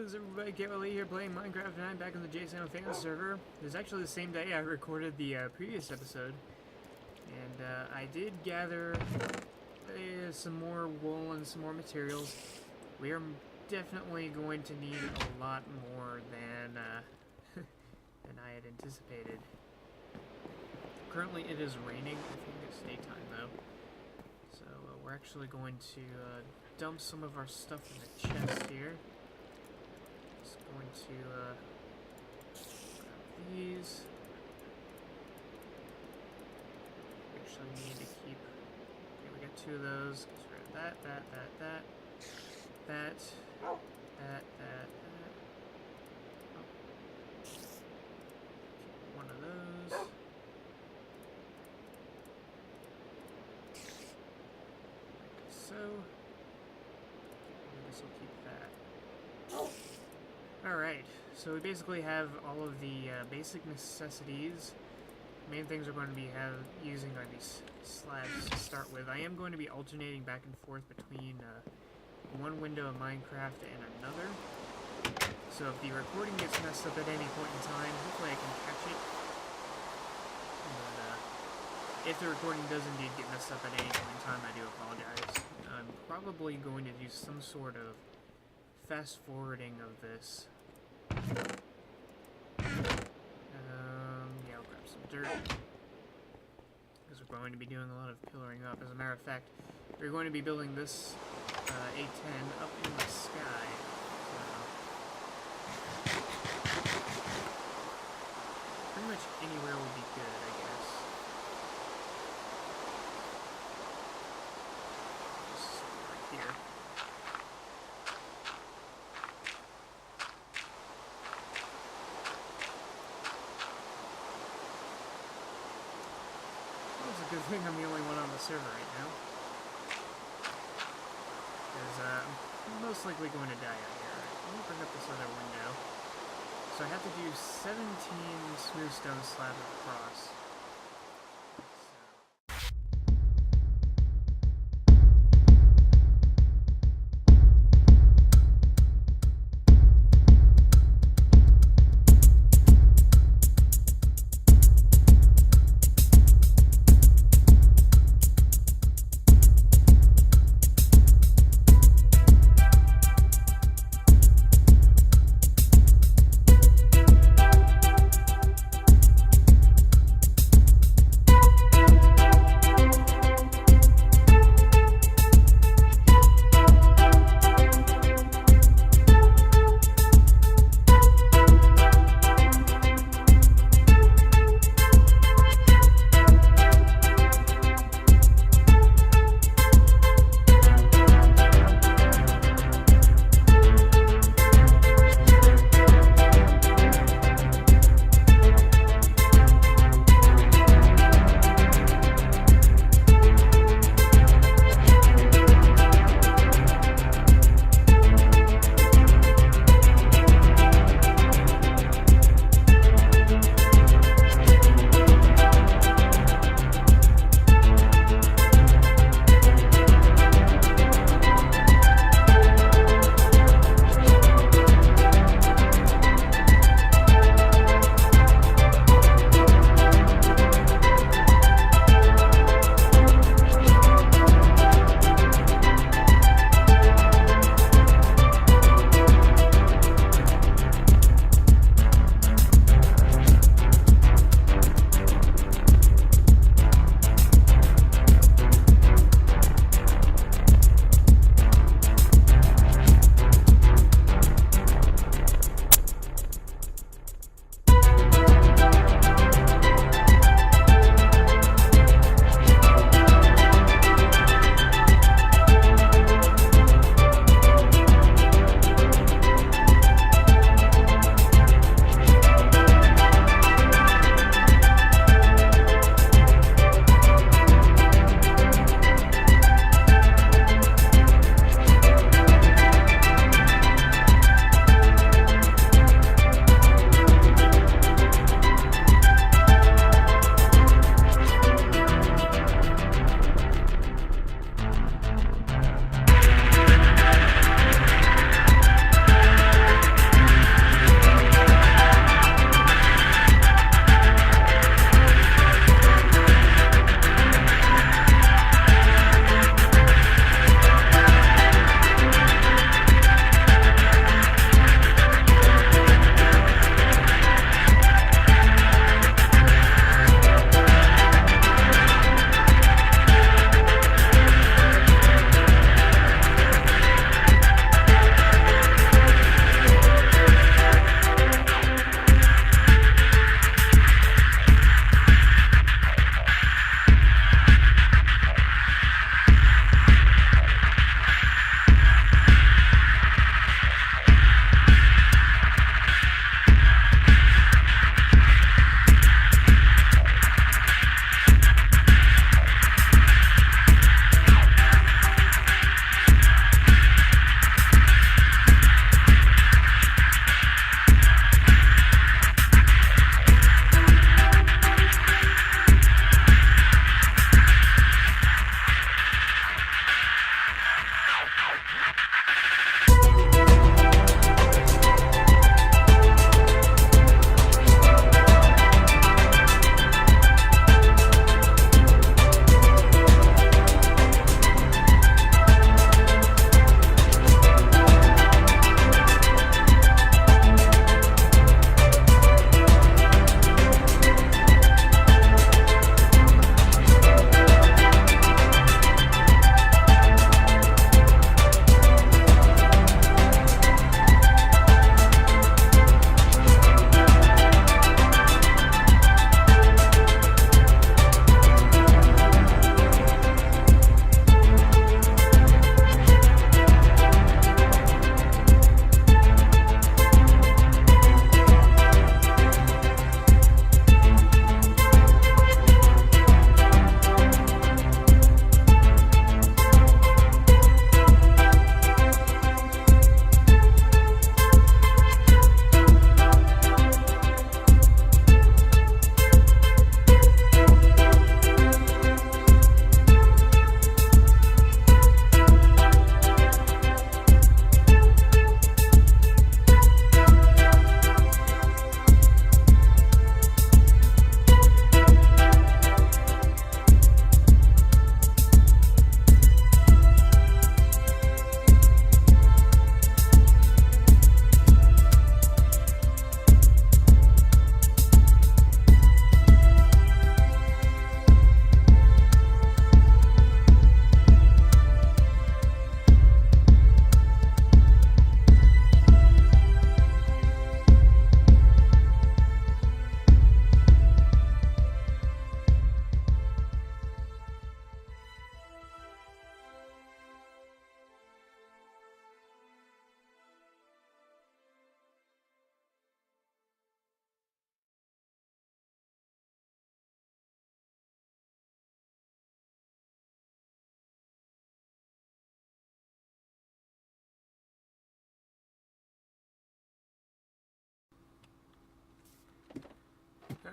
is everybody? Lee here playing Minecraft, and I'm back on the JSFS server. It was actually the same day I recorded the previous episode, and I did gather some more wool and some more materials. We are definitely going to need a lot more than than I had anticipated. Currently it is raining. I think it's daytime though, so we're actually going to dump some of our stuff in the chest here. Just going to grab these. Actually need to keep. Okay, we got 2 of those. Get rid of that. Oh. Keep 1 of those. Like so. This will keep that. Alright, so we basically have all of the basic necessities. Main things we're going to be using are these slabs to start with. I am going to be alternating back and forth between one window of Minecraft and another. So if the recording gets messed up at any point in time, hopefully I can catch it. But if the recording does indeed get messed up at any point in time, I do apologize. I'm probably going to do some sort of fast forwarding of this. Yeah, I'll grab some dirt, because we're going to be doing a lot of pillaring up. As a matter of fact, we're going to be building this A-10 up in the sky. Pretty much anywhere will be good, I guess. Just right here. Good thing I'm the only one on the server right now, because I'm most likely going to die out here. Let me bring up this other window. So I have to do 17 smooth stone slabs across.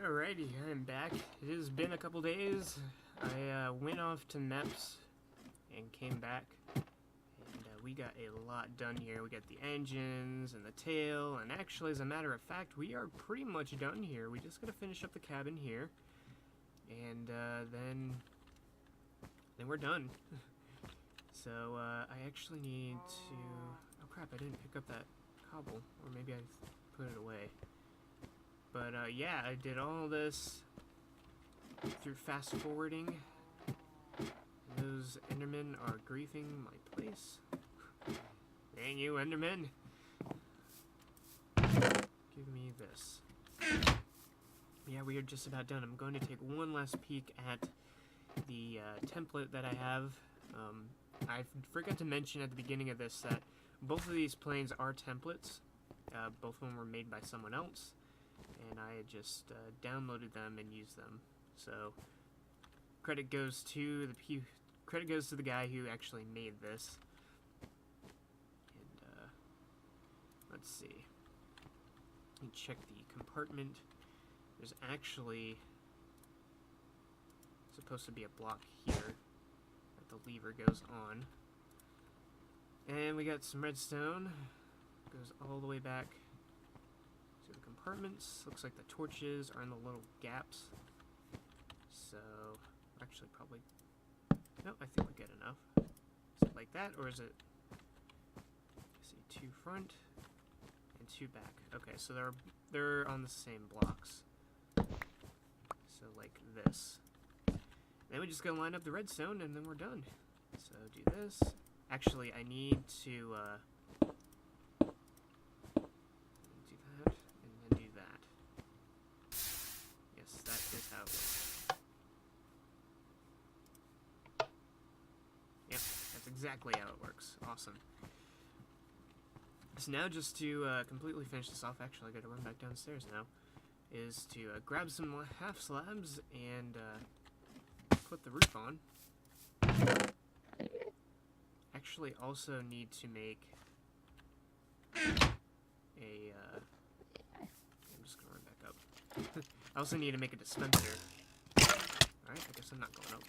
Alrighty, I'm back. It has been a couple days. I went off to MEPS and came back, and we got a lot done here. We got the engines and the tail, and actually, as a matter of fact, we are pretty much done here. We just gotta finish up the cabin here, and then we're done. So I actually need to. Oh crap! I didn't pick up that cobble, or maybe I put it away. But yeah, I did all this through fast forwarding. Those Endermen are griefing my place. Dang you, Endermen! Give me this. Yeah, we are just about done. I'm going to take one last peek at the template that I have. I forgot to mention at the beginning of this that both of these planes are templates. Both of them were made by someone else, and I had just downloaded them and used them. So credit goes to the guy who actually made this. And let's see. Let me check the compartment. There's actually supposed to be a block here that the lever goes on. And we got some redstone. Goes all the way back to the compartments. Looks like the torches are in the little gaps. So, actually probably... No, I think we get enough. Is it like that, or is it... Let's see, 2 front and 2 back. Okay, so they're on the same blocks. So like this. Then we just gotta line up the redstone and then we're done. So do this. Actually, I need to do that and then do that. Yes, that is how it works. Yep, that's exactly how it works. Awesome. So now, just to completely finish this off, actually I gotta run back downstairs now, is to grab some half slabs and put the roof on. Actually also need to make a, I'm just gonna run back up. I also need to make a dispenser. Alright, I guess I'm not going up.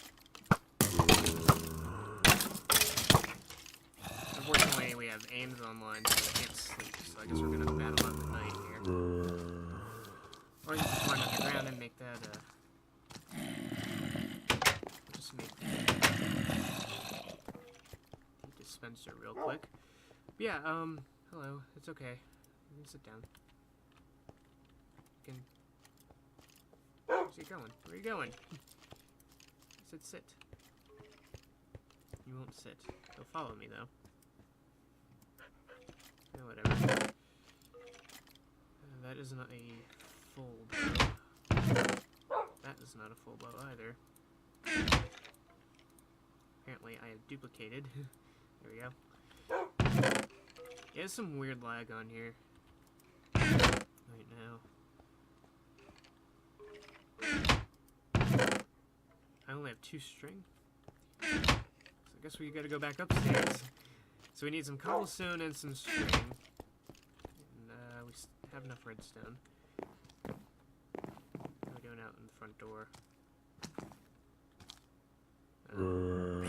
Unfortunately, we have aims online, so I can't sleep, so I guess we're gonna battle out the night here. Or you can climb underground and make that, just make the dispenser real quick. But yeah, hello, it's okay. You can sit down. You can... Where's he going? Where are you going? I said sit. You won't sit. He'll follow me, though. Oh, whatever. That is not a full bow. That is not a full bow either. Apparently I have duplicated. There we go. Yeah, there's some weird lag on here right now. I only have 2 string. So I guess we gotta go back upstairs. So we need some cobblestone and some string. And we have enough redstone. What are we doing out in the front door? Ow.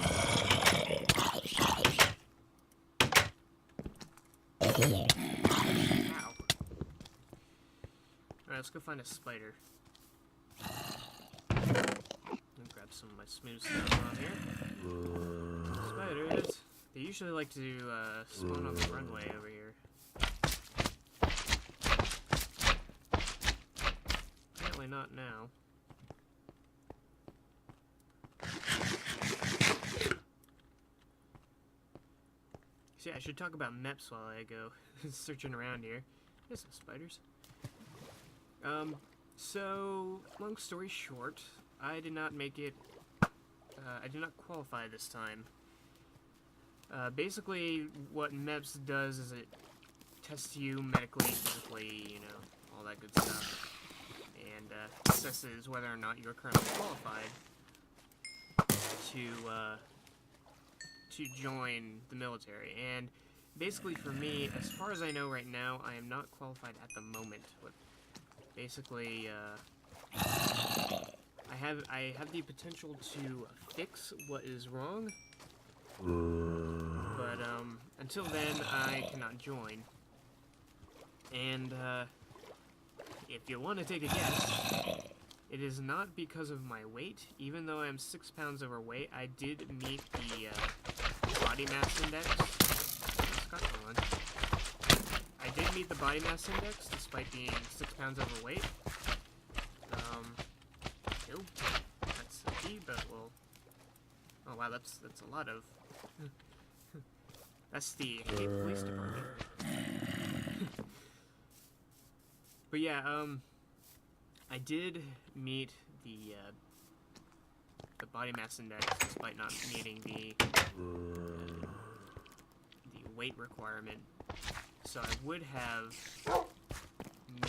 Alright, let's go find a spider. Let me grab some of my smooth stuff on here. Spiders. They usually like to spawn on the runway over here. Apparently not now. See, I should talk about MEPS while I go searching around here. There's some spiders. So, long story short, I did not make it, I did not qualify this time. Basically, what MEPS does is it tests you medically, physically, you know, all that good stuff, and assesses whether or not you're currently qualified to join the military. And basically, for me, as far as I know right now, I am not qualified at the moment. But basically, I have the potential to fix what is wrong, but until then I cannot join. And if you want to take a guess, it is not because of my weight. Even though I'm 6 pounds overweight, I did meet the body mass index. I did meet the body mass index despite being 6 pounds overweight. Ew, that's sucky, but well. Oh wow, that's a lot of. That's the police department. But yeah, I did meet the body mass index despite not meeting the weight requirement. So I would have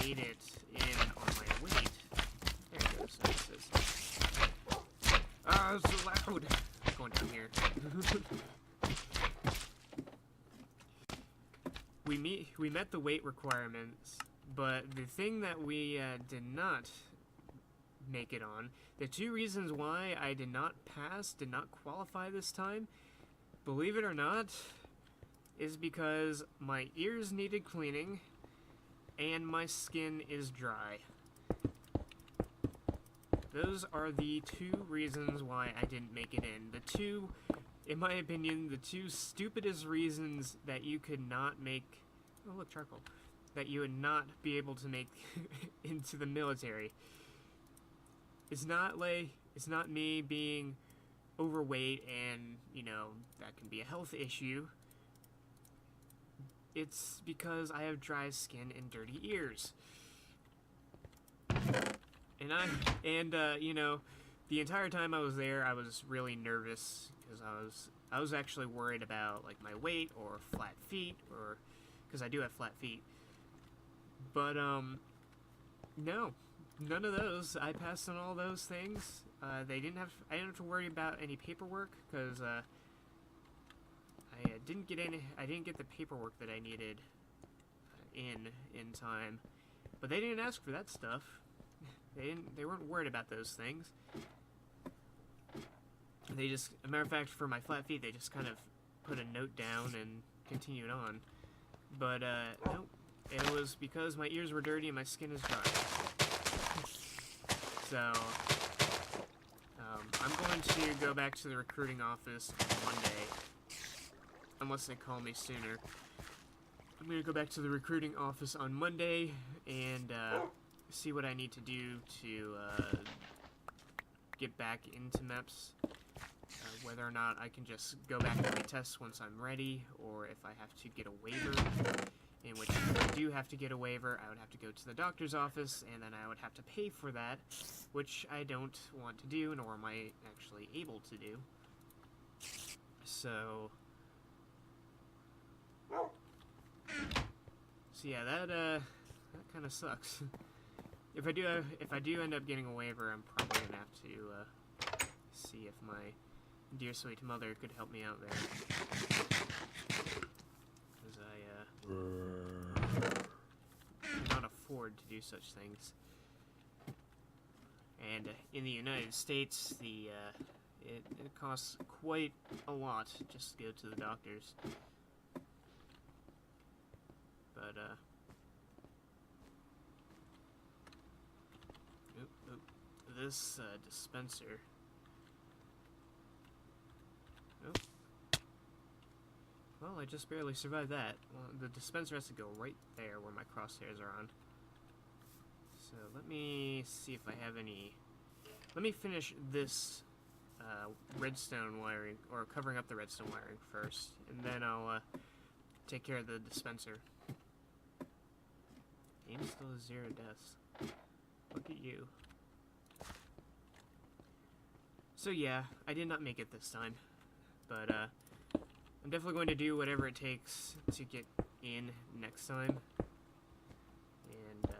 made it in on my weight. There it goes. So it says, it's so loud. I'm going down here. We met the weight requirements, but the thing that we did not make it on, the 2 reasons why I did not pass, did not qualify this time, believe it or not, is because my ears needed cleaning and my skin is dry. Those are the 2 reasons why I didn't make it in. The 2, in my opinion, the 2 stupidest reasons that you could not make, oh look, charcoal, that you would not be able to make into the military. It's not me being overweight and, you know, that can be a health issue. It's because I have dry skin and dirty ears. And you know, the entire time I was there, I was really nervous because I was actually worried about like my weight or flat feet, or because I do have flat feet. But no, none of those. I passed on all those things. I didn't have to worry about any paperwork because I didn't get the paperwork that I needed in time. But they didn't ask for that stuff. They weren't worried about those things. They just, a matter of fact, for my flat feet, they just kind of put a note down and continued on. But nope, it was because my ears were dirty and my skin is dry. So I'm going to go back to the recruiting office on Monday, unless they call me sooner. I'm going to go back to the recruiting office on Monday and see what I need to do to get back into MEPS. Whether or not I can just go back and retest once I'm ready, or if I have to get a waiver, in which if I do have to get a waiver, I would have to go to the doctor's office, and then I would have to pay for that, which I don't want to do, nor am I actually able to do. So yeah, that kind of sucks. If I do end up getting a waiver, I'm probably gonna have to see if my dear sweet mother could help me out there, because I cannot afford to do such things. And in the United States, it costs quite a lot just to go to the doctors. But this dispenser. Oop. Well, I just barely survived that. Well, the dispenser has to go right there where my crosshairs are on. So let me see if I have any. Let me finish this redstone wiring, or covering up the redstone wiring first, and then I'll take care of the dispenser. Aim still has 0 deaths. Look at you. So yeah, I did not make it this time, but I'm definitely going to do whatever it takes to get in next time, and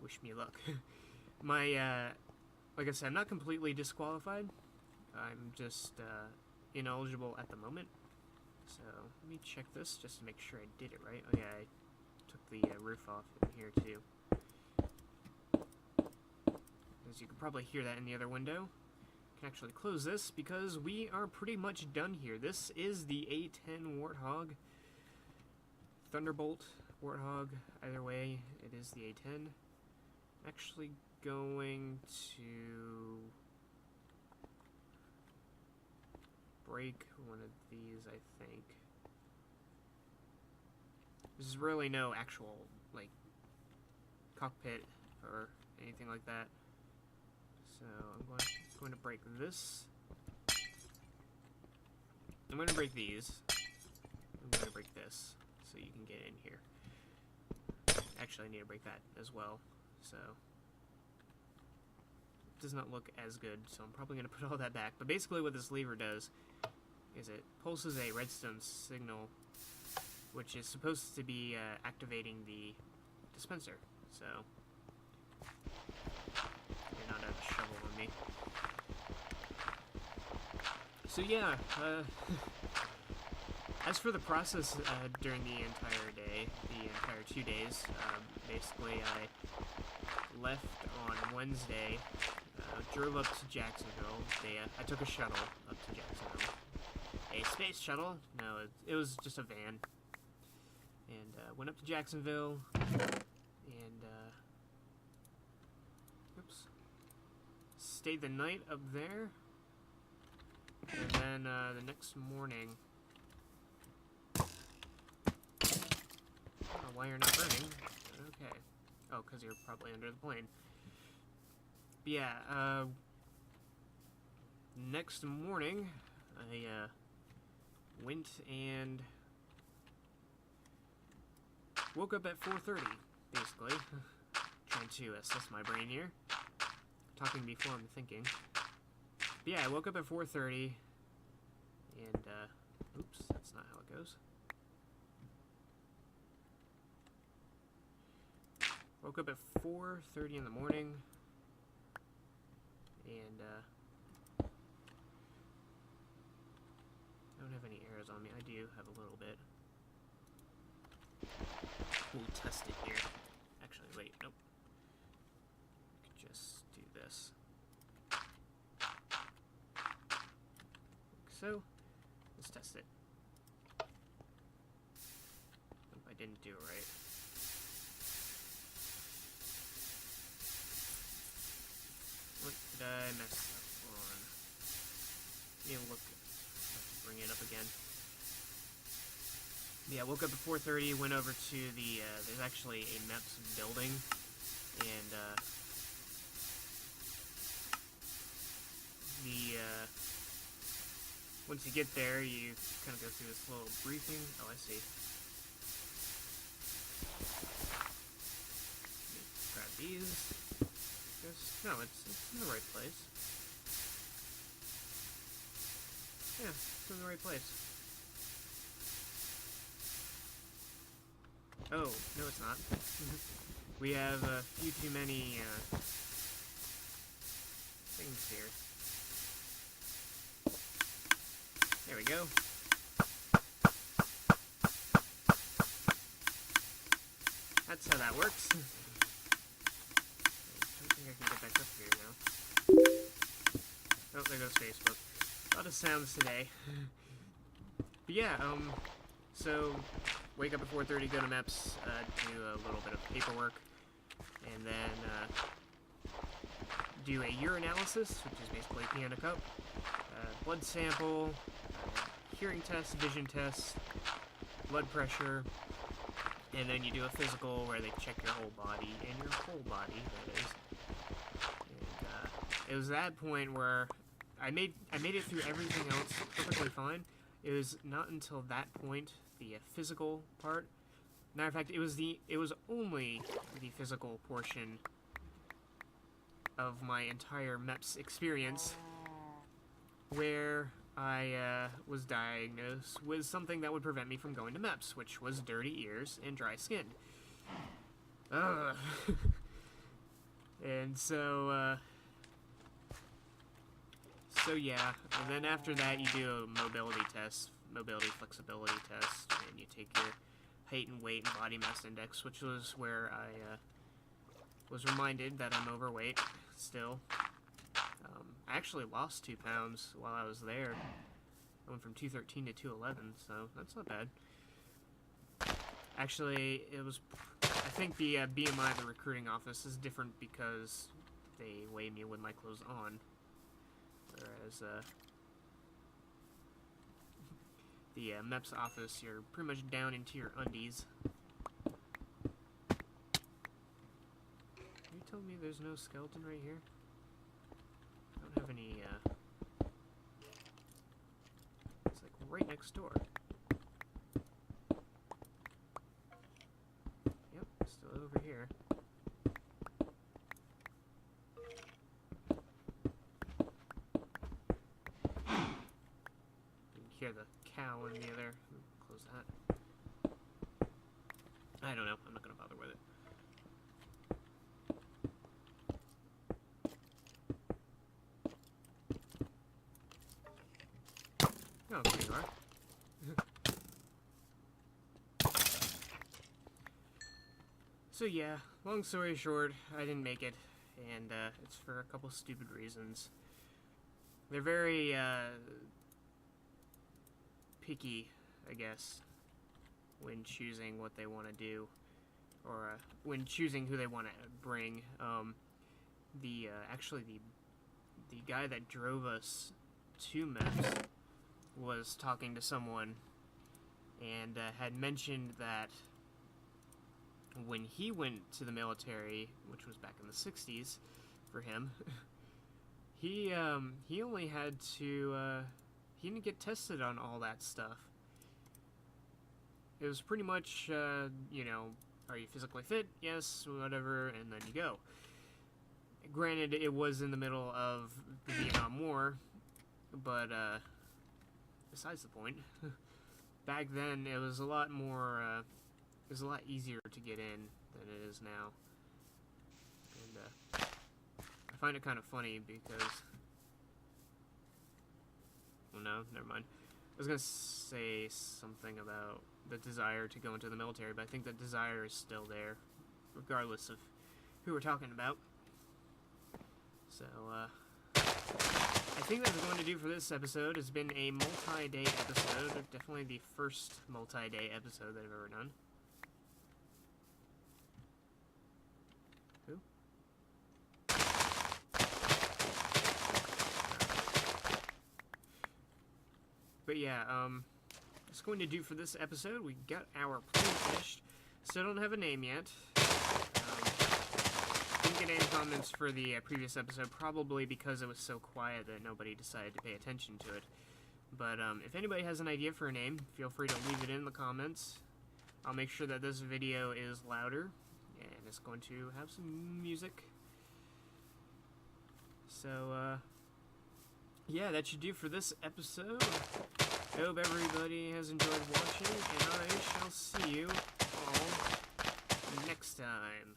wish me luck. My, like I said, I'm not completely disqualified. I'm just ineligible at the moment. So let me check this just to make sure I did it right. Oh yeah, I took the roof off in here too. as you can probably hear that in the other window. I can actually close this because we are pretty much done here. This is the A-10 Warthog. Thunderbolt Warthog, either way, it is the A-10. I'm actually going to break one of these, I think. There's really no actual, like, cockpit or anything like that. So I'm going to break this. I'm going to break these. I'm going to break this so you can get in here. Actually, I need to break that as well. So it does not look as good, so I'm probably going to put all that back. But basically what this lever does is it pulses a redstone signal, which is supposed to be activating the dispenser. So you're not a shovel on me. So yeah, as for the process during the entire day, the entire 2 days, basically I left on Wednesday, drove up to Jacksonville. I took a shuttle up to Jacksonville. A space shuttle? No, it was just a van. And went up to Jacksonville, and stayed the night up there. And then the next morning, I don't know why you're not burning. Okay. Oh, because you're probably under the plane. But yeah, next morning, I went and woke up at 4:30, basically. Trying to assess my brain here. Talking before I'm thinking. But yeah, I woke up at 4:30, and, oops, that's not how it goes. Woke up at 4:30 in the morning, and, I don't have any arrows on me. I do have a little bit. We'll test it here. Actually, wait, nope. I could just do this. Like so. Let's test it. Nope, I didn't do it right. What did I mess up on? Let me look. I have to bring it up again. Yeah, I woke up at 4:30, went over to the, there's actually a MEPS building, and, once you get there, you kind of go through this little briefing. Oh, I see. Let me grab these. No, it's in the right place. Yeah, it's in the right place. Oh, no it's not. We have a few too many, things here. There we go. That's how that works. I don't think I can get back up here now. Oh, there goes Facebook. A lot of sounds today. But yeah, so wake up at 4:30, go to MEPS, do a little bit of paperwork, and then do a urinalysis, which is basically pee in a cup, blood sample, hearing test, vision test, blood pressure, and then you do a physical where they check your whole body, and your whole body, that is. And it was that point where I made it through everything else perfectly fine. It was not until that point, the physical part. Matter of fact, it was only the physical portion of my entire MEPS experience where I was diagnosed with something that would prevent me from going to MEPS, which was dirty ears and dry skin. And so yeah, and then after that you do a mobility test, mobility flexibility test, and you take your height and weight and body mass index, which was where I was reminded that I'm overweight. still. I actually lost 2 pounds while I was there. I went from 213 to 211, so that's not bad. Actually, it was... I think the BMI of the recruiting office is different because they weigh me with my clothes on. Whereas, the MEPS office, you're pretty much down into your undies. Are you telling me there's no skeleton right here? I don't have any, it's like right next door. Yep, still over here. You can hear the cow in the other. Close that. I don't know. I'm not gonna bother with it. Oh, there you are. So yeah, long story short, I didn't make it, and it's for a couple stupid reasons. They're very picky, I guess, when choosing what they want to do, or when choosing who they want to bring. Actually the guy that drove us to MEPS was talking to someone and had mentioned that when he went to the military, which was back in the 60s for him, he only had to, he didn't get tested on all that stuff. It was pretty much, you know, are you physically fit? Yes, whatever, and then you go. Granted, it was in the middle of the Vietnam War, but, besides the point. Back then, it was a lot more, it was a lot easier to get in than it is now. And, I find it kind of funny because... Oh no, never mind. I was gonna say something about the desire to go into the military, but I think that desire is still there, regardless of who we're talking about. So, I think that's going to do for this episode. It's been a multi-day episode, definitely the first multi-day episode that I've ever done. Who? But yeah, that's going to do for this episode. We got our plane finished. Still don't have a name yet. Didn't get any comments for the previous episode, probably because it was so quiet that nobody decided to pay attention to it. But if anybody has an idea for a name, feel free to leave it in the comments. I'll make sure that this video is louder, and it's going to have some music. So, yeah, that should do for this episode. I hope everybody has enjoyed watching, and I shall see you all next time.